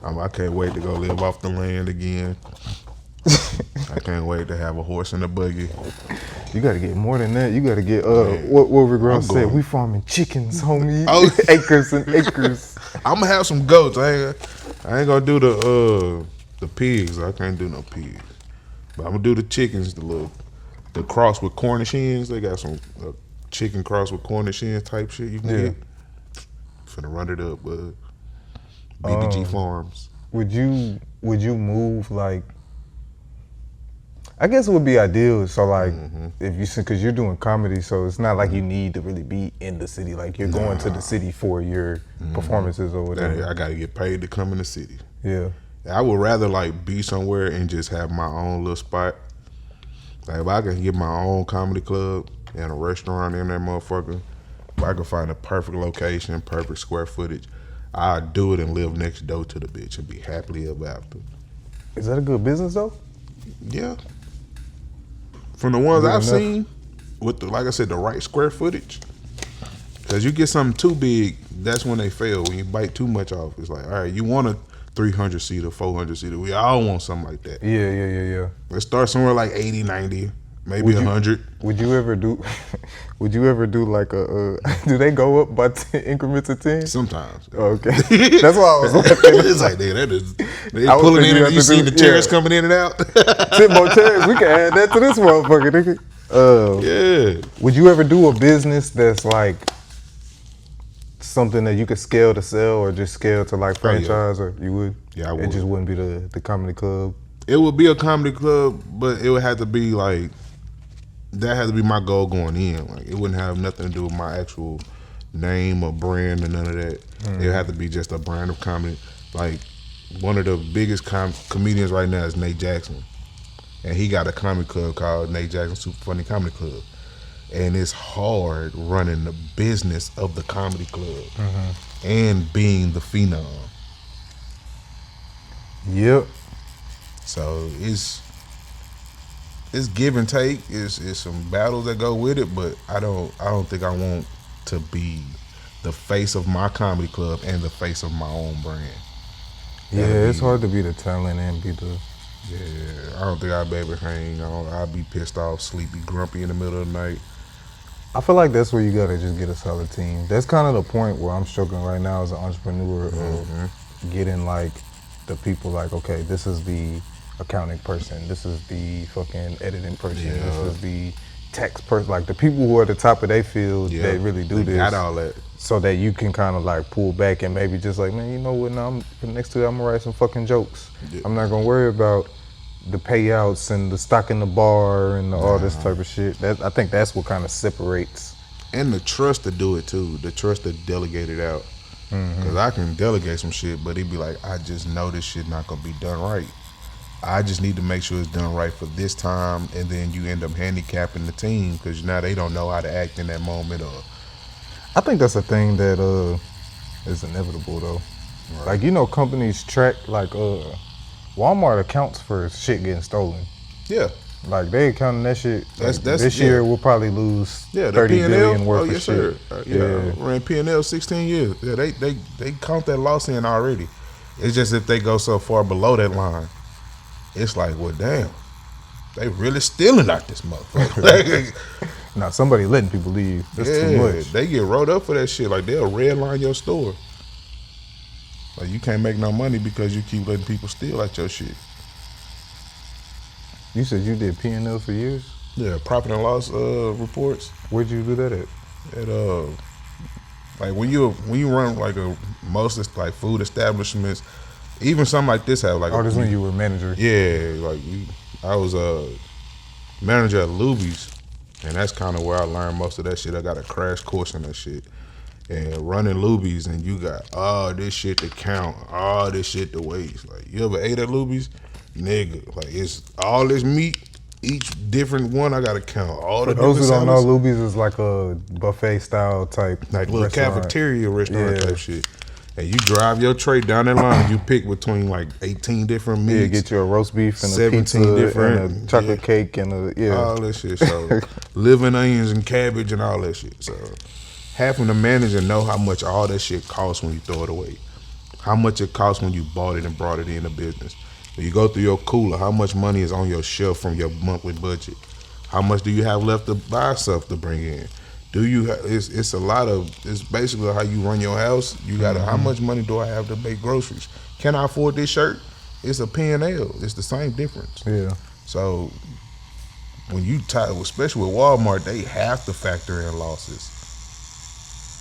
I can't wait to go live off the land again. I can't wait to have a horse and a buggy. You gotta get more than that. You gotta get Man, what Rick Ross I'm said. going- We farming chickens, homie. Oh. Acres and acres. I'm gonna have some goats. I ain't gonna do the pigs. I can't do no pigs. But I'm gonna do the chickens. The cross with Cornish hens. They got some chicken cross with Cornish hens type shit you can get. Finna run it up, BBG Farms. Would you move like? I guess it would be ideal. So like, if you because you're doing comedy, so it's not like you need to really be in the city. Like you're going to the city for your performances or whatever. I gotta get paid to come in the city. Yeah. I would rather like be somewhere and just have my own little spot. Like if I could get my own comedy club and a restaurant in that motherfucker, if I could find a perfect location, perfect square footage, I'd do it and live next door to the bitch and be happily ever after. Is that a good business though? Yeah. From the ones Good I've enough. seen, with like I said, the right square footage. Cause you get something too big, that's when they fail. When you bite too much off, it's like, all right, you want a 300 seater, 400 seater. We all want something like that. Yeah. Let's start somewhere like 80, 90, maybe 100. Would you ever do? Would you ever do like a? Do they go up by 10 increments of 10? Sometimes. Oh, okay, that's why I was like, It's like, that is, they I would pulling think in you and have you to see do- the chairs yeah. coming in and out. 10 more chairs. We can add that to this motherfucker, nigga. Yeah. Would you ever do a business that's like something that you could scale to sell, or just scale to like Oh, yeah. franchise, or you would? Yeah, I It would. just wouldn't be the comedy club. It would be a comedy club, but it would have to be like, that had to be my goal going in. Like it wouldn't have nothing to do with my actual name or brand or none of that. It would have to be just a brand of comedy. Like one of the biggest comedians right now is Nate Jackson, and he got a comedy club called Nate Jackson Super Funny Comedy Club. And it's hard running the business of the comedy club and being the phenom. Yep. So it's give and take. It's some battles that go with it, but I don't think I want to be the face of my comedy club and the face of my own brand. Yeah, it's hard to be the talent and be the. Yeah, I don't think I'd be able to hang. I'll be pissed off, sleepy, grumpy in the middle of the night. I feel like that's where you gotta just get a solid team. That's kind of the point where I'm struggling right now as an entrepreneur of getting like the people like, okay, this is the accounting person, this is the fucking editing person, this is the tax person, like the people who are at the top of their field that really do They this. got all that. So that you can kind of like pull back and maybe just like, man, you know what, now next to that I'm gonna write some fucking jokes. Yeah. I'm not gonna worry about the payouts and the stock in the bar and all this type of shit. I think that's what kind of separates. And the trust to do it too. The trust to delegate it out. Because I can delegate some shit, but he'd be like, I just know this shit not gonna be done right. I just need to make sure it's done right for this time, and then you end up handicapping the team because now they don't know how to act in that moment. Or I think that's a thing that is inevitable though. Right. Like, you know, companies track like Walmart accounts for shit getting stolen. yeah, Like they accounting that shit. That's- Like, that's- this yeah. year we'll probably lose yeah, the 30 P&L. billion worth Oh of yes, shit. sir. Yeah, ran P&L 16 years. Yeah, they count that loss in already. It's just if they go so far below that line, it's like, well, damn, they really stealing out this motherfucker. Now somebody letting people leave. That's too much. They get rolled up for that shit. Like they'll redline your store. Like you can't make no money because you keep letting people steal out your shit. You said you did P&L for years? Yeah, profit and loss reports. Where'd you do that at? At like when you run like most of like food establishments, even something like this have like. Oh, this when you were manager. Yeah, like I was a manager at Luby's, and that's kind of where I learned most of that shit. I got a crash course in that shit. And running Luby's, and you got all this shit to count, all this shit to waste. Like, you ever ate at Luby's? Nigga, like, it's all this meat, each different one I gotta count. All the Those who different don't know, salads. Luby's is like a buffet style type, Like little restaurant. cafeteria restaurant Yeah. type shit. And you drive your tray down that line, you pick between like 18 different meats. Yeah, get you a roast beef and a 17 pizza different- and a chocolate cake and a all that shit. So living onions and cabbage and all that shit. So having the manager know how much all that shit costs when you throw it away. how much it cost when you bought it and brought it in the business. When you go through your cooler, how much money is on your shelf from your monthly budget? How much do you have left to buy stuff to bring in? Do you? It's a lot of. It's basically how you run your house. You gotta. How much money do I have to make groceries? Can I afford this shirt? It's a P&L. It's the same difference. Yeah. So when you especially with Walmart, they have to factor in losses.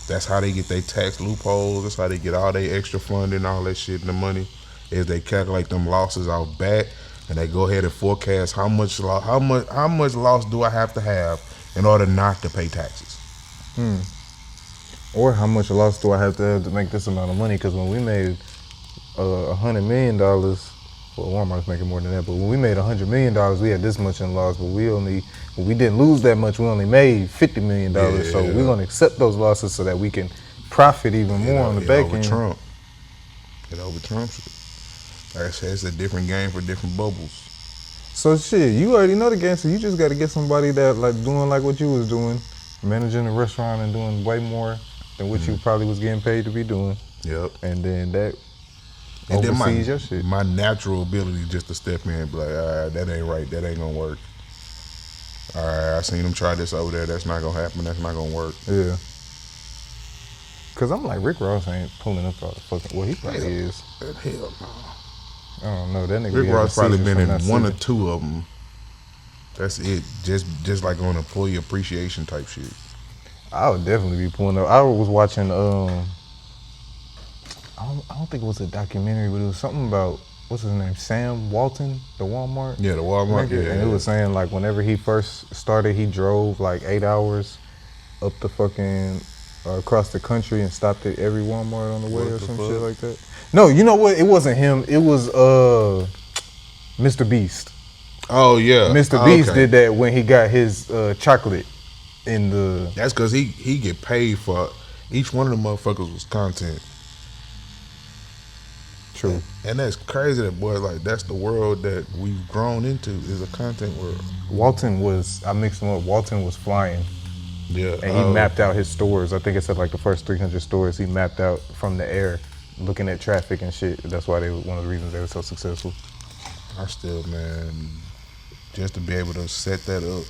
That's how they get their tax loopholes. That's how they get all their extra funding, all that shit, and the money. Is they calculate them losses off bat, and they go ahead and forecast how much loss do I have to have in order not to pay taxes. Or how much loss do I have to make this amount of money? Because when we made $100 million, well, Walmart's making more than that, but when we made $100 million, we had this much in loss, but we didn't lose that much. We only made $50 million. Yeah. So we're going to accept those losses so that we can profit even more on the back end. It overtrumps it. Like I said, it's a different game for different bubbles. So shit, you already know the game, so you just got to get somebody that like doing like what you was doing, managing a restaurant and doing way more than what you probably was getting paid to be doing. Yep. And then that And oversees then your shit. my natural ability just to step in and be like, all right, that ain't right. That ain't going to work. All right, I seen them try this over there. That's not going to happen. That's not going to work. Yeah. Cause I'm like, Rick Ross ain't pulling up all the fucking, well, he probably is. Hell no. I don't know, that nigga. Rick Ross probably been in one or season. two of them. That's it. Just like on employee appreciation type shit. I would definitely be pulling up. I was watching, I don't think it was a documentary, but it was something about, what's his name, Sam Walton, the Walmart? Yeah, the Walmart. nigga. Yeah, and it was saying like whenever he first started, he drove like 8 hours up the fucking, across the country and stopped at every Walmart on the way What or the some fuck? shit like that. No, you know what? It wasn't him. It was Mr. Beast. Oh yeah, Mr. Beast did that when he got his chocolate in the. That's because he get paid for each one of the motherfuckers was content. True. And that's crazy that boy, like that's the world that we've grown into is a content world. Walton was, I mixed him up. Walton was flying. Yeah, And he mapped out his stores. I think it said like the first 300 stores he mapped out from the air, looking at traffic and shit. That's why one of the reasons they were so successful. I still, man, just to be able to set that up.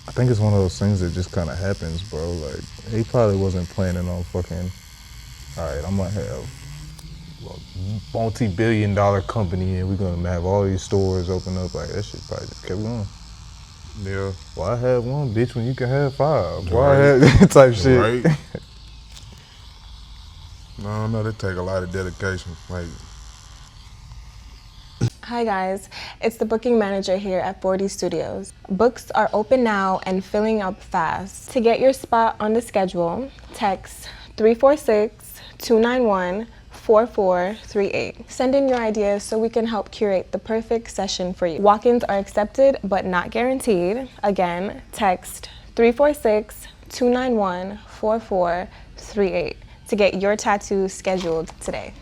I think it's one of those things that just kind of happens, bro. Like, he probably wasn't planning on fucking, all right, I'm gonna have a multi-billion-dollar company and we're gonna have all these stores open up. Like, that shit probably just kept going. Yeah. Why have one, bitch, when you can have 5? Why Right. have type shit? Right. No, that take a lot of dedication. Like, Hi guys, it's the booking manager here at 40 Studios. Books are open now and filling up fast. To get your spot on the schedule, text 346-291-4438. Send in your ideas so we can help curate the perfect session for you. Walk-ins are accepted but not guaranteed. Again, text 346-291-4438 to get your tattoo scheduled today.